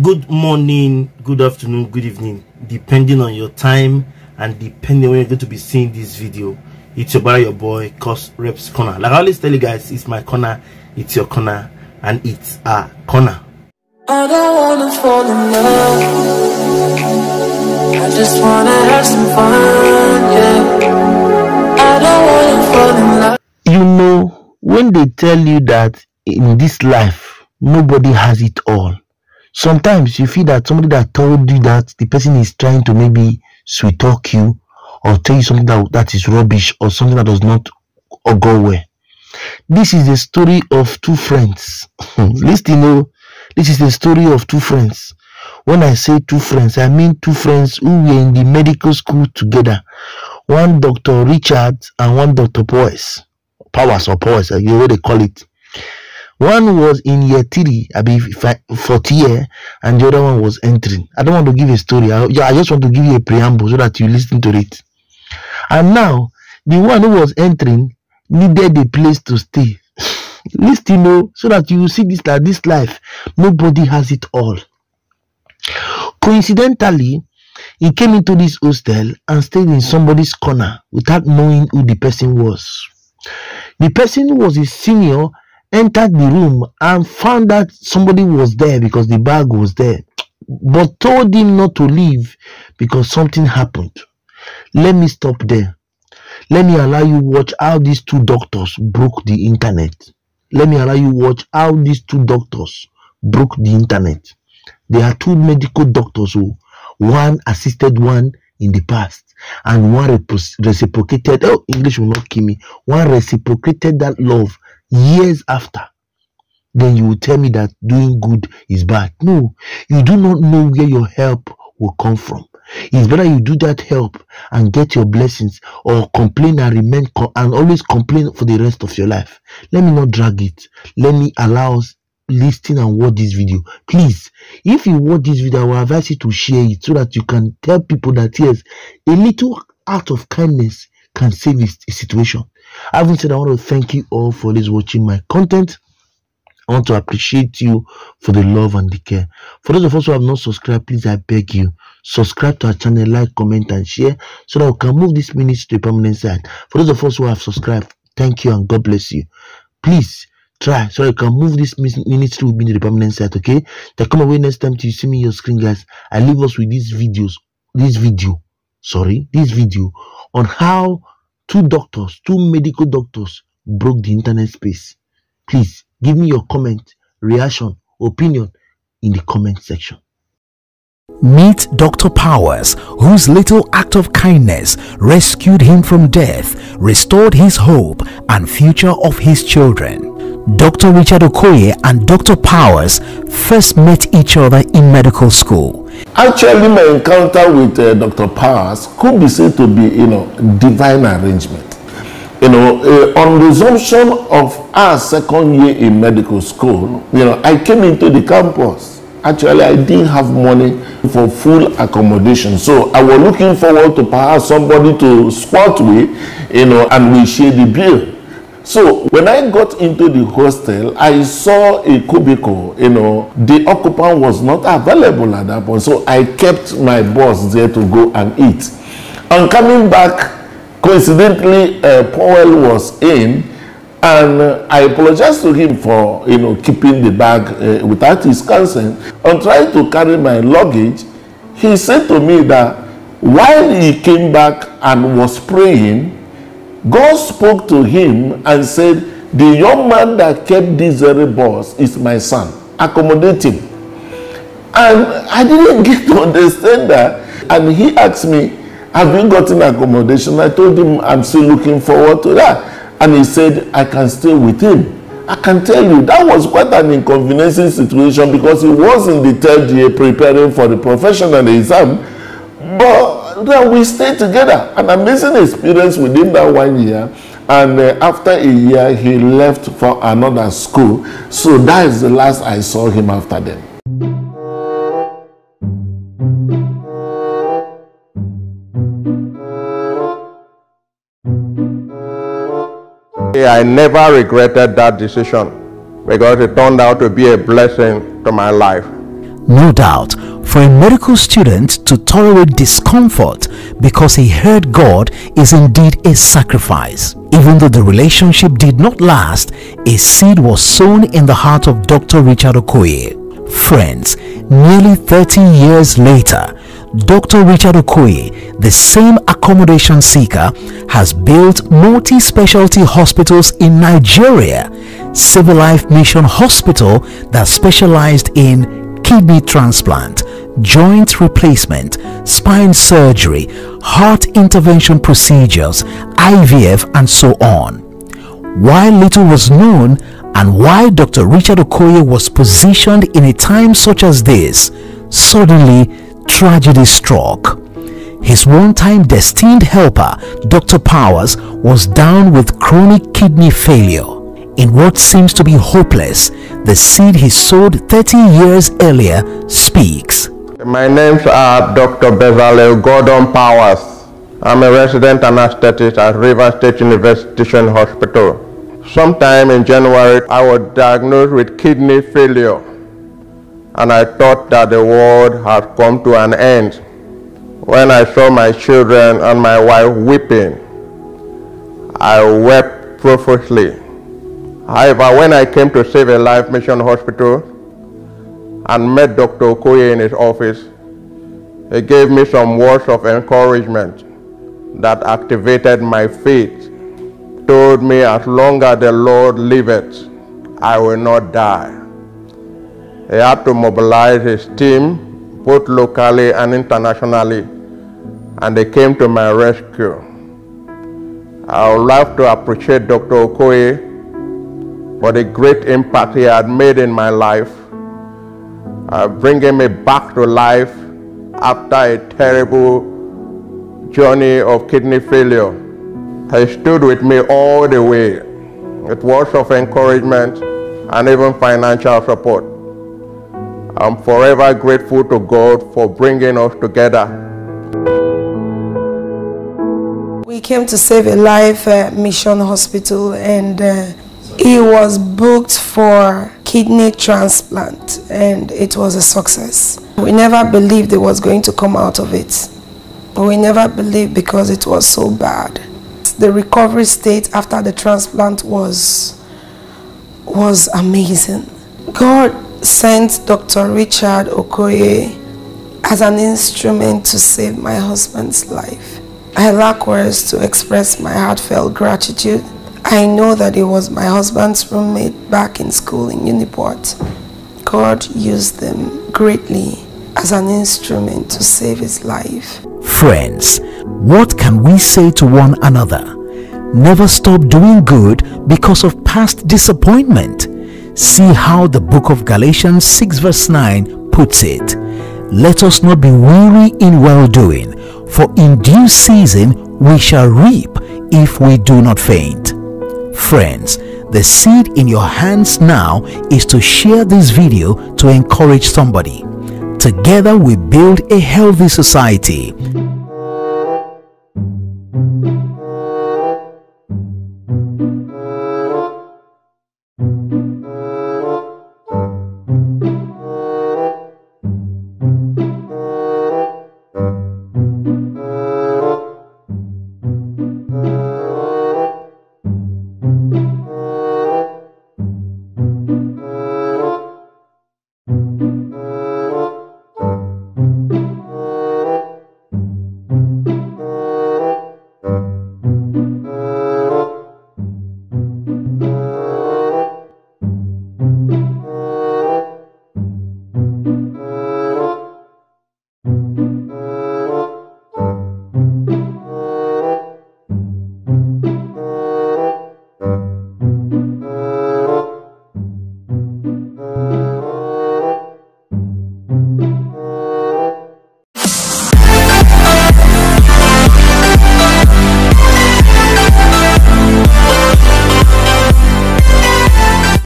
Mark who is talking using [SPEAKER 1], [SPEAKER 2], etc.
[SPEAKER 1] Good morning, good afternoon, good evening, depending on your time and depending on when you're going to be seeing this video. It's your brother, your boy, courserepscorner. Like I always tell you guys, it's my corner, it's your corner, and it's our corner.
[SPEAKER 2] I don't wanna fall in love, I just wanna have some fun, yeah. I don't wanna fall in love.
[SPEAKER 3] You know, when they tell you that in this life, nobody has it all, sometimes you feel that somebody that told you that the person is trying to maybe sweet talk you or tell you something that is rubbish or something that does not go well. This is the story of two friends. Listen, this is the story of two friends. When I say two friends, I mean two friends who were in the medical school together. One Dr. Richard and one Dr. Powers, you know what they call it. One was in year 3, I mean 40 year, and the other one was entering. I don't want to give a story. I just want to give you a preamble so that you listen to it. And now, the one who was entering needed a place to stay. Listen, so that you will see this life, nobody has it all. Coincidentally, he came into this hostel and stayed in somebody's corner without knowing who the person was. The person who was his senior entered the room and found that somebody was there because the bag was there, but told him not to leave because something happened. Let me stop there. Let me allow you watch how these two doctors broke the internet. Let me allow you watch how these two doctors broke the internet. They are two medical doctors who one assisted one in the past and one reciprocated, English will not kill me, one reciprocated that love years after. Then you will tell me that doing good is bad. No, you do not know where your help will come from. It's better you do that help and get your blessings, or complain and remain and always complain for the rest of your life. Let me not drag it. Let me allow us listen and watch this video. Please, if you watch this video, I will advise you to share it so that you can tell people that yes, a little act of kindness can save a situation. Having said, I want to thank you all for always watching my content. I want to appreciate you for the love and the care. For those of us who have not subscribed, please, I beg you, subscribe to our channel, like, comment, and share so that we can move this minutes to the permanent side. For those of us who have subscribed, thank you and God bless you. Please try so that you can move this minutes to the permanent side, okay? Then come away next time till you see me on your screen, guys. I leave us with this video on how two medical doctors broke the internet space. Please give me your comment, reaction, opinion in the comment section.
[SPEAKER 4] Meet Dr. Powers, whose little act of kindness rescued him from death, restored his hope and future of his children. Dr. Richard Okoye and Dr. Powers first met each other in medical school.
[SPEAKER 5] Actually, my encounter with Dr. Powers could be said to be, divine arrangement. On resumption of our second year in medical school, I came into the campus. Actually, I didn't have money for full accommodation, so I was looking forward to perhaps somebody to squat with, and we share the bill. So when I got into the hostel, I saw a cubicle. The occupant was not available at that point, so I kept my boss there to go and eat. On coming back, coincidentally, Powell was in, and I apologized to him for keeping the bag without his consent. On trying to carry my luggage, he said to me that while he came back and was praying, God spoke to him and said, "The young man that kept this very boss is my son. Accommodate him." And I didn't get to understand that. And he asked me, "Have you gotten accommodation?" I told him I'm still looking forward to that. And he said, "I can stay with him." I can tell you that was quite an inconveniencing situation because he was in the 3rd year preparing for the professional exam. But then we stayed together. An amazing experience within that 1 year. And after a year, he left for another school. So that is the last I saw him after them.
[SPEAKER 6] I never regretted that decision because it turned out to be a blessing to my life.
[SPEAKER 4] No doubt, for a medical student to tolerate discomfort because he heard God is indeed a sacrifice. Even though the relationship did not last, a seed was sown in the heart of Dr. Richard Okoye. Friends, nearly 30 years later, Dr. Richard Okoye, the same accommodation seeker, has built multi-specialty hospitals in Nigeria, Civil Life Mission Hospital that specialized in kidney transplant, joint replacement, spine surgery, heart intervention procedures, IVF, and so on. While little was known and why Dr. Richard Okoye was positioned in a time such as this, suddenly tragedy struck. His one-time destined helper, Dr. Powers, was down with chronic kidney failure. In what seems to be hopeless, the seed he sowed 30 years earlier speaks.
[SPEAKER 6] My name's Dr. Beverly Gordon Powers. I'm a resident anesthetist at Rivers State University Teaching Hospital. Sometime in January, I was diagnosed with kidney failure, and I thought that the world had come to an end. When I saw my children and my wife weeping, I wept profusely. However, when I came to Save a Life Mission Hospital and met Dr. Okoye in his office, he gave me some words of encouragement that activated my faith, told me as long as the Lord liveth, I will not die. He had to mobilize his team, both locally and internationally, and they came to my rescue. I would like to appreciate Dr. Okoye for the great impact he had made in my life, bringing me back to life after a terrible journey of kidney failure. He stood with me all the way with words of encouragement and even financial support. I'm forever grateful to God for bringing us together.
[SPEAKER 7] We came to Save a Life Mission Hospital, and he was booked for kidney transplant, and it was a success. We never believed it was going to come out of it. We never believed because it was so bad. The recovery state after the transplant was amazing. God sent Dr. Richard Okoye as an instrument to save my husband's life. I lack words to express my heartfelt gratitude. I know that he was my husband's roommate back in school in Uniport. God used them greatly as an instrument to save his life.
[SPEAKER 4] Friends, what can we say to one another? Never stop doing good because of past disappointment. See how the book of Galatians 6 verse 9 puts it. Let us not be weary in well-doing, for in due season we shall reap if we do not faint. Friends, the seed in your hands now is to share this video to encourage somebody. Together we build a healthy society.